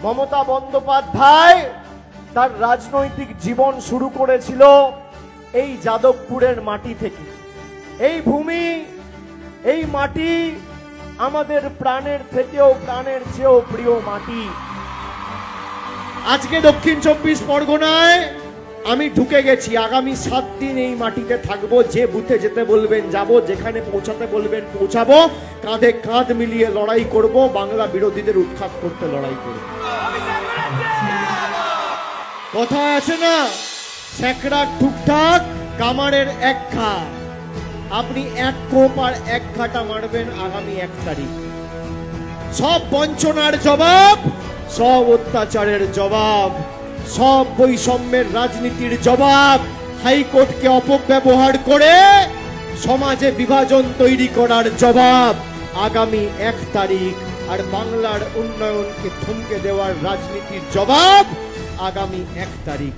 মমতা বন্দ্যোপাধ্যায় তার রাজনৈতিক জীবন শুরু করেছিল এই যাদবপুরের মাটি থেকে। এই ভূমি, এই মাটি আমাদের প্রাণের থেকেও, প্রাণের চেয়েও প্রিয় মাটি। আজকে দক্ষিণ 24 পরগনায় আমি ঢুকে গেছি। আগামী 7 দিন এই মাটিতে থাকবো। যে বুথে যেতে বলবেন যাব, যেখানে পৌঁছাতে বলবেন পৌঁছাবো। কাঁধে কাঁধ মিলিয়ে লড়াই করব, বাংলা বিরোধীদের উৎখাত করতে লড়াই করব। কথা আছে না, স্যাকড়া টুকটাক কামারের এক ঘা। আপনি এক কোপ আর এক ঘাটা মারবেন আগামী 1 তারিখ। সব বঞ্চনার জবাব, সব অত্যাচারের জবাব, সব বৈষম্যের রাজনীতির জবাব, হাইকোর্টকে অপব্যবহার করে সমাজে বিভাজন তৈরি করার জবাব আগামী 1 তারিখ। আর বাংলার উন্নয়নকে থমকে দেওয়ার রাজনীতির জবাব আগামী 1 তারিখ।